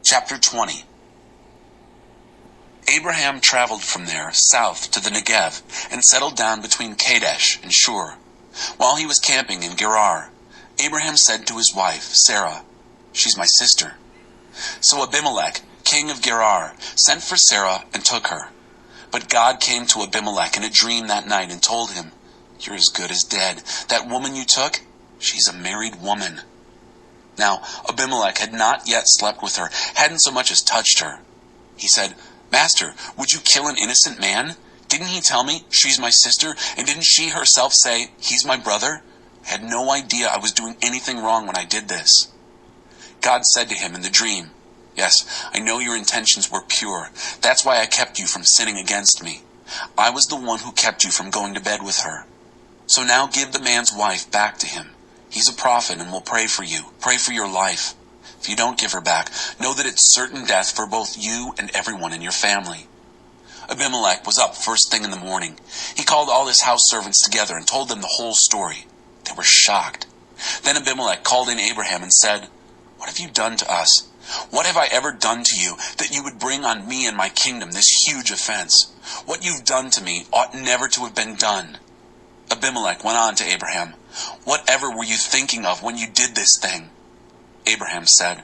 Chapter 20. Abraham traveled from there south to the Negev and settled down between Kadesh and Shur. While he was camping in Gerar, Abraham said to his wife, Sarah, "She's my sister." So Abimelech, king of Gerar, sent for Sarah and took her. But God came to Abimelech in a dream that night and told him, "You're as good as dead. That woman you took, she's a married woman." Now, Abimelech had not yet slept with her, hadn't so much as touched her. He said, "Master, would you kill an innocent man? Didn't he tell me she's my sister? And didn't she herself say he's my brother? I had no idea I was doing anything wrong when I did this." God said to him in the dream, "Yes, I know your intentions were pure. That's why I kept you from sinning against me. I was the one who kept you from going to bed with her. So now give the man's wife back to him. He's a prophet and will pray for you, pray for your life. If you don't give her back, know that it's certain death for both you and everyone in your family." Abimelech was up first thing in the morning. He called all his house servants together and told them the whole story. They were shocked. Then Abimelech called in Abraham and said, "What have you done to us? What have I ever done to you that you would bring on me and my kingdom this huge offense? What you've done to me ought never to have been done." Abimelech went on to Abraham, "Whatever were you thinking of when you did this thing?" Abraham said,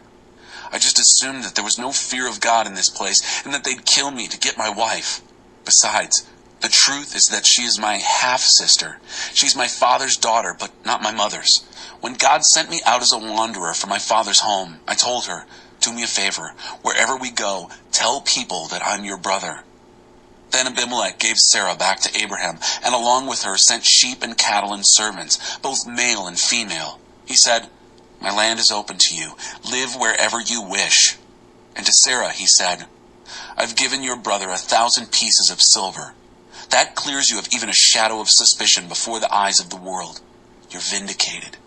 "I just assumed that there was no fear of God in this place and that they'd kill me to get my wife. Besides, the truth is that she is my half-sister. She's my father's daughter, but not my mother's. When God sent me out as a wanderer from my father's home, I told her, 'Do me a favor. Wherever we go, tell people that I'm your brother.'" Then Abimelech gave Sarah back to Abraham, and along with her sent sheep and cattle and servants, both male and female. He said, "My land is open to you. Live wherever you wish." And to Sarah he said, "I've given your brother 1,000 pieces of silver. That clears you of even a shadow of suspicion before the eyes of the world. You're vindicated."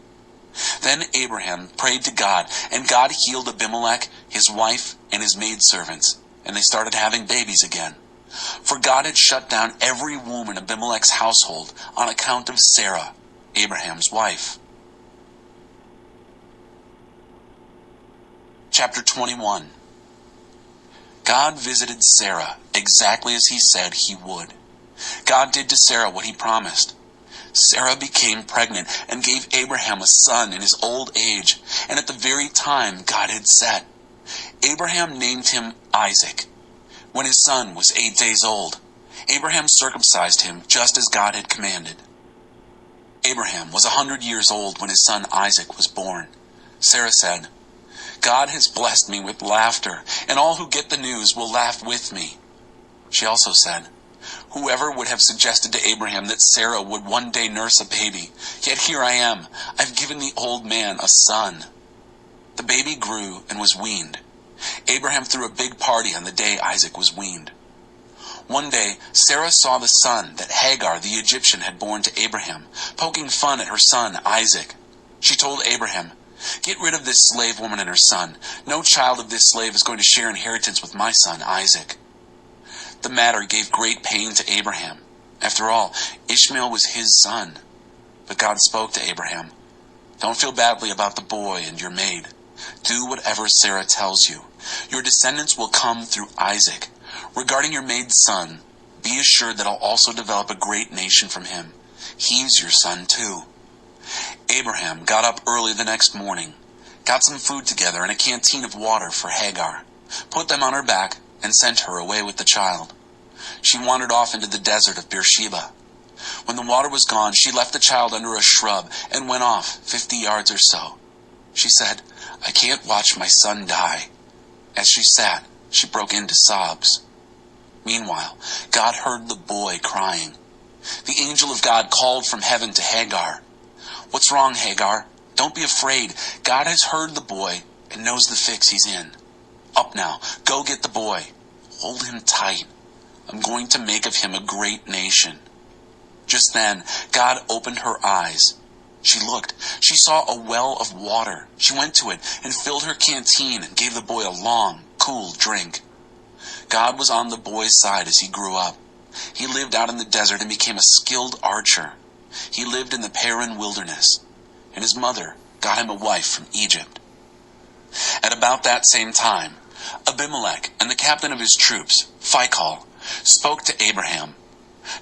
Then Abraham prayed to God, and God healed Abimelech, his wife, and his maidservants, and they started having babies again. For God had shut down every womb in Abimelech's household on account of Sarah, Abraham's wife. Chapter 21. God visited Sarah exactly as he said he would. God did to Sarah what he promised. Sarah became pregnant and gave Abraham a son in his old age, and at the very time God had set. Abraham named him Isaac. When his son was 8 days old, Abraham circumcised him just as God had commanded. Abraham was 100 years old when his son Isaac was born. Sarah said, "God has blessed me with laughter, and all who get the news will laugh with me." She also said, "Whoever would have suggested to Abraham that Sarah would one day nurse a baby? Yet here I am. I've given the old man a son." The baby grew and was weaned. Abraham threw a big party on the day Isaac was weaned. One day, Sarah saw the son that Hagar the Egyptian had borne to Abraham, poking fun at her son Isaac. She told Abraham, "Get rid of this slave woman and her son. No child of this slave is going to share inheritance with my son Isaac." The matter gave great pain to Abraham. After all, Ishmael was his son. But God spoke to Abraham, "Don't feel badly about the boy and your maid. Do whatever Sarah tells you. Your descendants will come through Isaac. Regarding your maid's son, be assured that I'll also develop a great nation from him. He's your son too." Abraham got up early the next morning, got some food together and a canteen of water for Hagar, put them on her back, and sent her away with the child. She wandered off into the desert of Beersheba. When the water was gone, she left the child under a shrub and went off 50 yards or so. She said, "I can't watch my son die." As she sat, she broke into sobs. Meanwhile, God heard the boy crying. The angel of God called from heaven to Hagar. "What's wrong, Hagar? Don't be afraid. God has heard the boy and knows the fix he's in. Up now, go get the boy. Hold him tight. I'm going to make of him a great nation." Just then, God opened her eyes. She looked. She saw a well of water. She went to it and filled her canteen and gave the boy a long, cool drink. God was on the boy's side as he grew up. He lived out in the desert and became a skilled archer. He lived in the Paran wilderness, and his mother got him a wife from Egypt. At about that same time, Abimelech and the captain of his troops, Phicol, spoke to Abraham,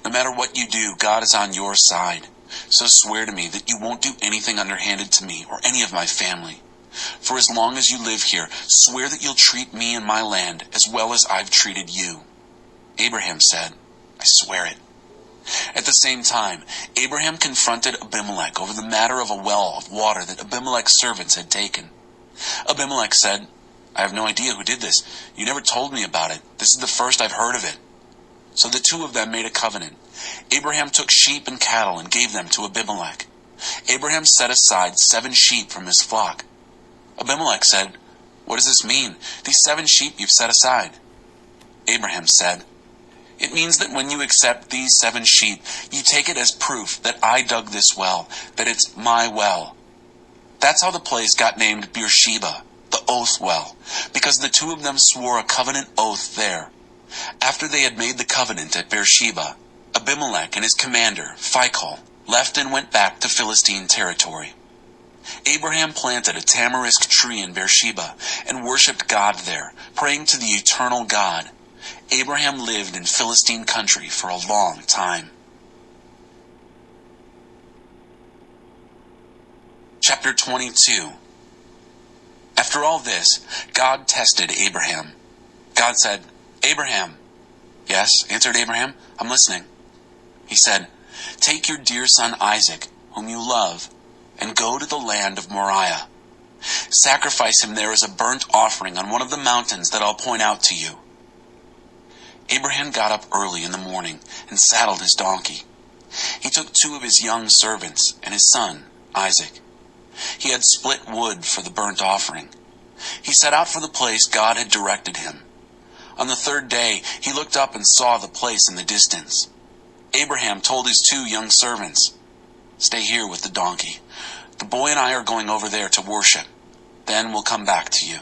"No matter what you do, God is on your side. So swear to me that you won't do anything underhanded to me or any of my family. For as long as you live here, swear that you'll treat me and my land as well as I've treated you." Abraham said, "I swear it." At the same time, Abraham confronted Abimelech over the matter of a well of water that Abimelech's servants had taken. Abimelech said, "I have no idea who did this. You never told me about it. This is the first I've heard of it." So the two of them made a covenant. Abraham took sheep and cattle and gave them to Abimelech. Abraham set aside 7 sheep from his flock. Abimelech said, "What does this mean, these 7 sheep you've set aside?" Abraham said, "It means that when you accept these 7 sheep, you take it as proof that I dug this well, that it's my well." That's how the place got named Beersheba, the oath well, because the two of them swore a covenant oath there. After they had made the covenant at Beersheba, Abimelech and his commander, Phicol, left and went back to Philistine territory. Abraham planted a tamarisk tree in Beersheba and worshipped God there, praying to the eternal God. Abraham lived in Philistine country for a long time. Chapter 22. After all this, God tested Abraham. God said, "Abraham." "Yes," answered Abraham, "I'm listening." He said, "Take your dear son Isaac, whom you love, and go to the land of Moriah. Sacrifice him there as a burnt offering on one of the mountains that I'll point out to you." Abraham got up early in the morning and saddled his donkey. He took 2 of his young servants and his son, Isaac. He had split wood for the burnt offering. He set out for the place God had directed him. On the 3rd day, he looked up and saw the place in the distance. Abraham told his 2 young servants, "Stay here with the donkey. The boy and I are going over there to worship. Then we'll come back to you."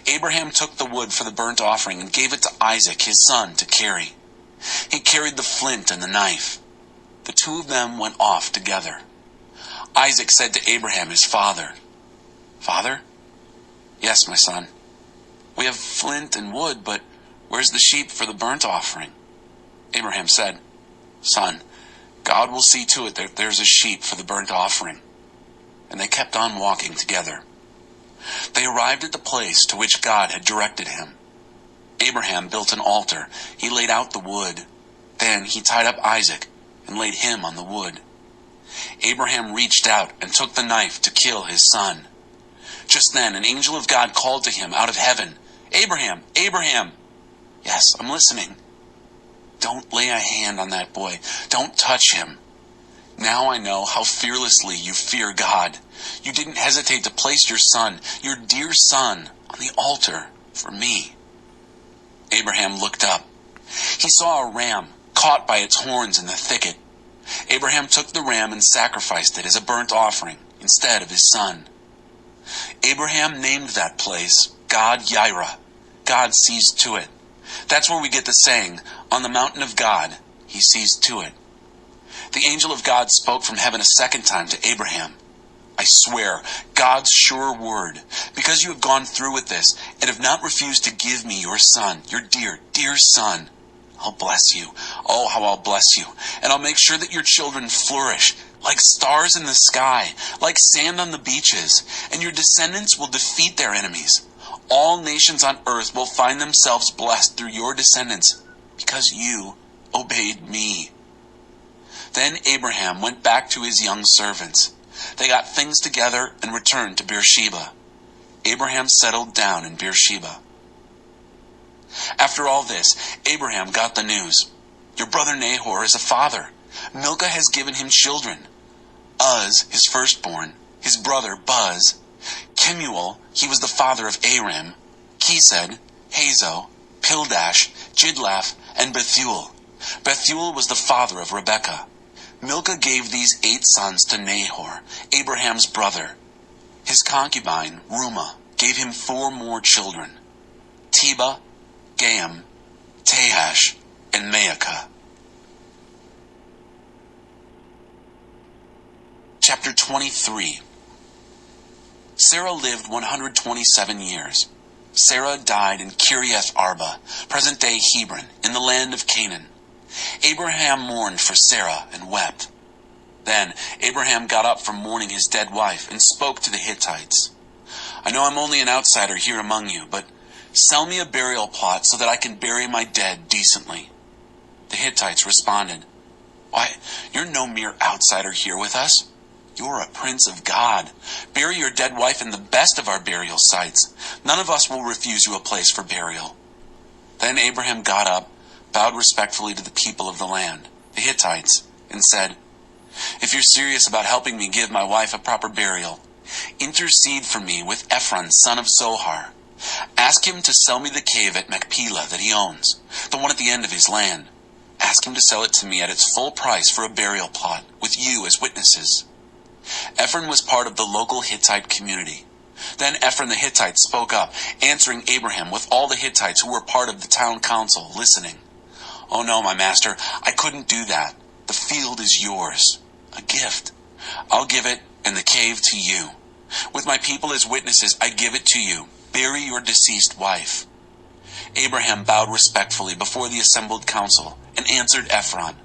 Abraham took the wood for the burnt offering and gave it to Isaac, his son, to carry. He carried the flint and the knife. The 2 of them went off together. Isaac said to Abraham, his father, "Father?" "Yes, my son." "We have flint and wood, but where's the sheep for the burnt offering?" Abraham said, "Son, God will see to it that there's a sheep for the burnt offering." And they kept on walking together. They arrived at the place to which God had directed him. Abraham built an altar. He laid out the wood. Then he tied up Isaac and laid him on the wood. Abraham reached out and took the knife to kill his son. Just then an angel of God called to him out of heaven, "Abraham, Abraham!" "Yes, I'm listening." "Don't lay a hand on that boy. Don't touch him. Now I know how fearlessly you fear God. You didn't hesitate to place your son, your dear son, on the altar for me." Abraham looked up. He saw a ram caught by its horns in the thicket. Abraham took the ram and sacrificed it as a burnt offering instead of his son. Abraham named that place God-Yireh. God sees to it. That's where we get the saying, "On the mountain of God, he sees to it." The angel of God spoke from heaven a second time to Abraham. "I swear, God's sure word, because you have gone through with this and have not refused to give me your son, your dear, dear son, I'll bless you. Oh, how I'll bless you. And I'll make sure that your children flourish like stars in the sky, like sand on the beaches, and your descendants will defeat their enemies. All nations on earth will find themselves blessed through your descendants because you obeyed me." Then Abraham went back to his young servants. They got things together and returned to Beersheba. Abraham settled down in Beersheba. After all this, Abraham got the news. "Your brother Nahor is a father. Milcah has given him children. Uz, his firstborn, his brother Buz. Kemuel, he was the father of Aram. Kesed, Hazo, Pildash, Jidlaph, and Bethuel. Bethuel was the father of Rebekah. Milcah gave these 8 sons to Nahor, Abraham's brother. His concubine, Rumah, gave him 4 more children, Tebah, Gaham, Tahash, and Maacah. Chapter 23. Sarah lived 127 years. Sarah died in Kiriath Arba, present-day Hebron, in the land of Canaan. Abraham mourned for Sarah and wept. Then Abraham got up from mourning his dead wife and spoke to the Hittites. I know I'm only an outsider here among you, but sell me a burial plot so that I can bury my dead decently. The Hittites responded, Why, you're no mere outsider here with us. You're a prince of God. Bury your dead wife in the best of our burial sites. None of us will refuse you a place for burial. Then Abraham got up, bowed respectfully to the people of the land, the Hittites, and said, If you're serious about helping me give my wife a proper burial, intercede for me with Ephron, son of Zohar. Ask him to sell me the cave at Machpelah that he owns, the one at the end of his land. Ask him to sell it to me at its full price for a burial plot, with you as witnesses. Ephron was part of the local Hittite community. Then Ephron the Hittite spoke up, answering Abraham with all the Hittites who were part of the town council listening. Oh no, my master, I couldn't do that. The field is yours, a gift. I'll give it and the cave to you. With my people as witnesses, I give it to you. Bury your deceased wife. Abraham bowed respectfully before the assembled council and answered Ephron,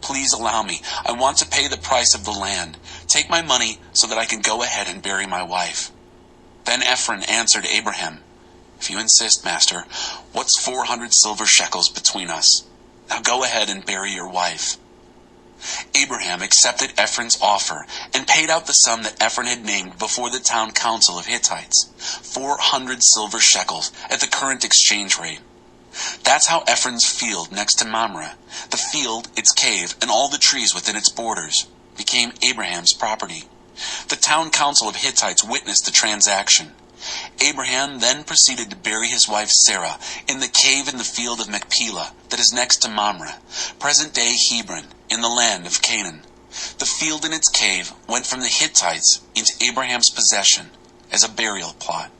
Please allow me. I want to pay the price of the land. Take my money so that I can go ahead and bury my wife. Then Ephron answered Abraham, If you insist, master, what's 400 silver shekels between us? Now go ahead and bury your wife. Abraham accepted Ephron's offer and paid out the sum that Ephron had named before the town council of Hittites, 400 silver shekels at the current exchange rate. That's how Ephron's field next to Mamre, the field, its cave, and all the trees within its borders, became Abraham's property. The town council of Hittites witnessed the transaction. Abraham then proceeded to bury his wife Sarah in the cave in the field of Machpelah that is next to Mamre, present-day Hebron, in the land of Canaan. The field and its cave went from the Hittites into Abraham's possession as a burial plot.